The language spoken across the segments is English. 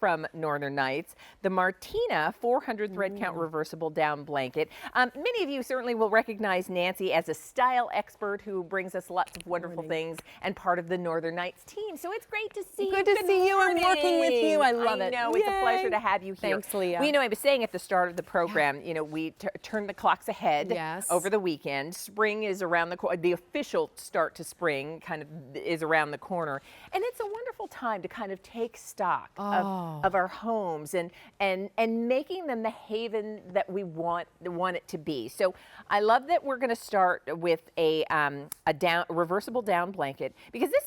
from Northern Nights, the Martina 400 thread count reversible down blanket. Many of you certainly will recognize Nancy as a style expert who brings us lots of wonderful things and part of the Northern Nights team. So it's great to see you. Good to see you and working with you. I love it. I know, it's a pleasure to have you here. Thanks, Leah. Well, I was saying at the start of the program, we turn the clocks ahead over the weekend. Spring is around the corner. The official start to spring kind of is around the corner. And it's a wonderful time to kind of take stock of our homes and making them the haven that we want it to be. So I love that we're going to start with a reversible down blanket, because this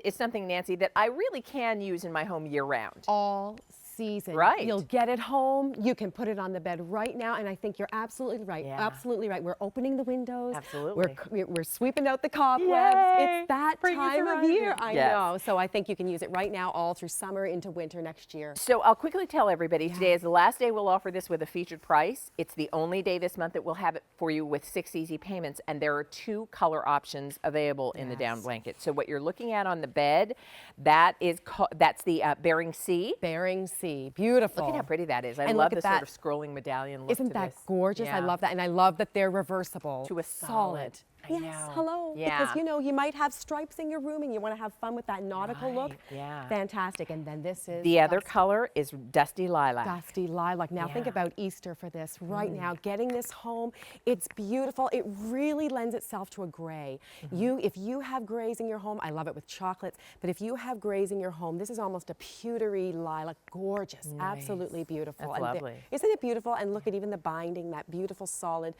is something, Nancy, that I really can use in my home year round. All season. Right. You'll get it home. You can put it on the bed right now, and I think you're absolutely right. Yeah. Absolutely right. We're opening the windows. Absolutely. We're sweeping out the cobwebs. Yay. It's that Spring time of year. I Yes. know. So I think you can use it right now, all through summer into winter next year. So I'll quickly tell everybody, today is the last day we'll offer this with a featured price. It's the only day this month that we'll have it for you with 6 easy payments, and there are 2 color options available in the down blanket. So what you're looking at on the bed, that's the Bering Sea. Bering Sea. Beautiful. Look at how pretty that is. I And love look the at sort of scrolling medallion look. Isn't to that this. gorgeous? Yeah. I love that. And I love that they're reversible. To a solid. Yes, know. hello. Yeah. Because you might have stripes in your room and you want to have fun with that nautical look. Yeah. Fantastic. And then this is the other color is Dusty Lilac. Dusty lilac. Now think about Easter for this right now. Getting this home, it's beautiful. It really lends itself to a gray. If you have grays in your home, I love it with chocolates, but if you have grays in your home, this is almost a pewtery lilac. Gorgeous. Nice. Absolutely beautiful. That's lovely. Isn't it beautiful? And look at even the binding, that beautiful solid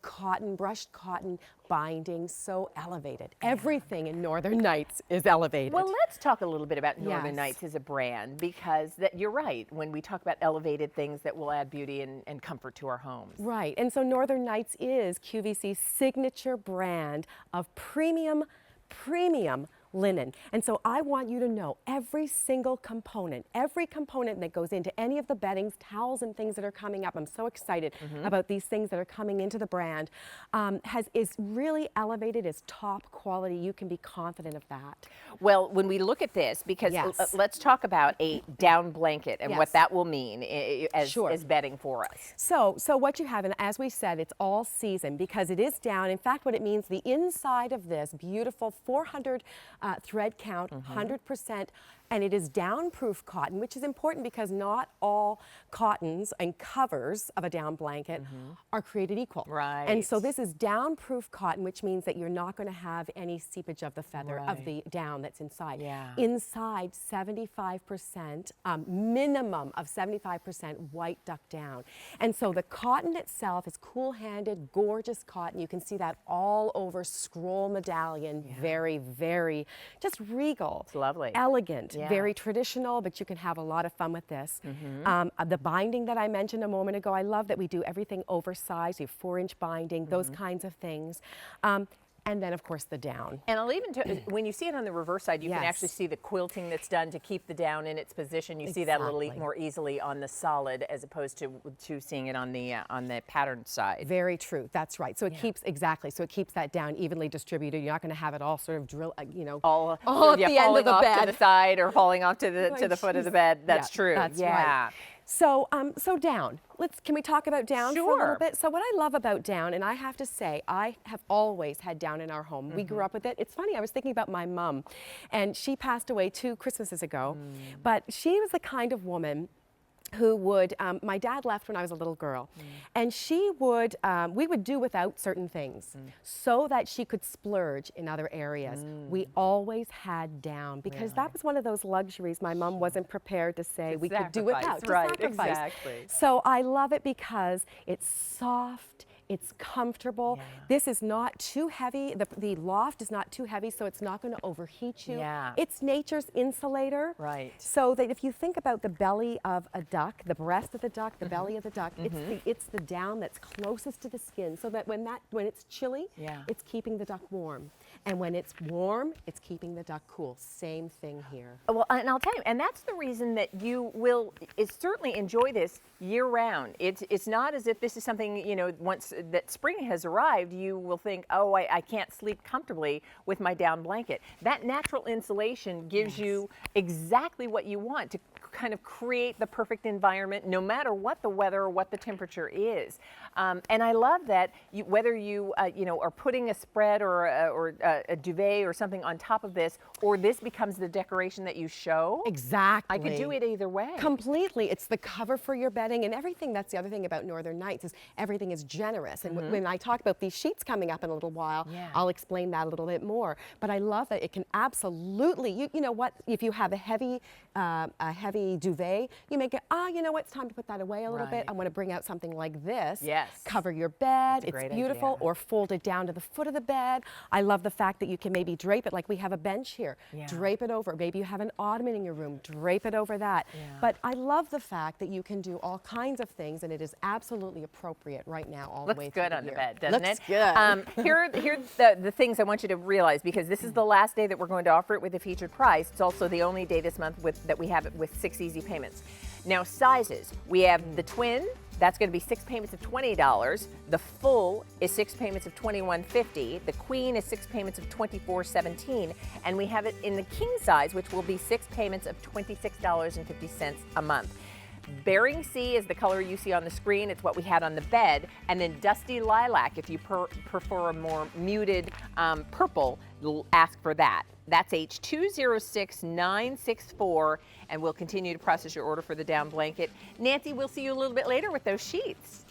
cotton, brushed cotton binding, so elevated. Everything in Northern Nights is elevated. Well, let's talk a little bit about Northern Nights as a brand, because you're right when we talk about elevated things that will add beauty and comfort to our homes. Right, and so Northern Nights is QVC's signature brand of premium linen. And so I want you to know every single component, that goes into any of the beddings, towels and things that are coming up. I'm so excited about these things that are coming into the brand. Is really elevated, is top quality. You can be confident of that. Well, when we look at this, because let's talk about a down blanket and what that will mean as bedding for us. So what you have, and as we said, it's all season because it is down. In fact, what it means, the inside of this beautiful 400 thread count, 100%, and it is down-proof cotton, which is important because not all cottons and covers of a down blanket are created equal. Right. And so this is down-proof cotton, which means that you're not going to have any seepage of the feather of the down that's inside. Yeah. Inside, 75%, minimum of 75% white duck down. And so the cotton itself is cool-handed, gorgeous cotton. You can see that all over scroll medallion. Very, very, just regal. It's lovely. Elegant. Very traditional, but you can have a lot of fun with this. The binding that I mentioned a moment ago, I love that we do everything oversized. You have 4-inch binding, those kinds of things. And then, of course, the down. And I'll even, when you see it on the reverse side, you can actually see the quilting that's done to keep the down in its position. You see that a little more easily on the solid as opposed to seeing it on the patterned side. Very true. That's right. So it keeps, so it keeps that down evenly distributed. You're not going to have it all sort of drill, all at the end of the bed. to the side or falling off to the foot of the bed. That's true. That's right. So, so down. Can we talk about down for a little bit? So what I love about down, and I have to say, I have always had down in our home. We grew up with it. It's funny, I was thinking about my mom, and she passed away 2 Christmases ago, but she was the kind of woman who would, my dad left when I was a little girl, and she would, we would do without certain things so that she could splurge in other areas. We always had down because that was one of those luxuries my mom wasn't prepared to say we could do without. Right, exactly. So I love it because it's soft. It's comfortable. This is not too heavy. The loft is not too heavy, so it's not going to overheat you. It's nature's insulator. Right. So that if you think about the belly of a duck, the breast of the duck, the belly of the duck, it's the down that's closest to the skin, so that when it's chilly, it's keeping the duck warm. And when it's warm, it's keeping the duck cool. Same thing here. Well, and I'll tell you, and that's the reason that you will certainly enjoy this year round. It's not as if this is something, once that spring has arrived, you will think, oh, I can't sleep comfortably with my down blanket. That natural insulation gives you exactly what you want to kind of create the perfect environment no matter what the weather or what the temperature is. And I love that whether you are putting a spread or a duvet or something on top of this, or this becomes the decoration that you show. Exactly. I could do it either way. Completely. It's the cover for your bedding and everything. That's the other thing about Northern Nights is everything is generous. And when I talk about these sheets coming up in a little while, I'll explain that a little bit more. But I love that it can absolutely, you know what, if you have a heavy duvet, you may get, you know what, it's time to put that away a little bit. I want to bring out something like this. Yes. Cover your bed. It's beautiful. Or fold it down to the foot of the bed. I love the fact that you can maybe drape it like we have a bench here. Drape it over. Maybe you have an ottoman in your room. Drape it over that. But I love the fact that you can do all kinds of things, and it is absolutely appropriate right now all the way through Looks good on the bed, doesn't it? Looks good. Here's the things I want you to realize, because this is the last day that we're going to offer it with a featured price. It's also the only day this month that we have it with 6 easy payments. Now, sizes. We have the twin. That's going to be 6 payments of $20. The full is 6 payments of $21.50. The queen is 6 payments of $24.17. And we have it in the king size, which will be 6 payments of $26.50 a month. Bering Sea is the color you see on the screen. It's what we had on the bed. And then Dusty Lilac, if you prefer a more muted purple, ask for that. That's H206964, and we'll continue to process your order for the down blanket. Nancy, we'll see you a little bit later with those sheets.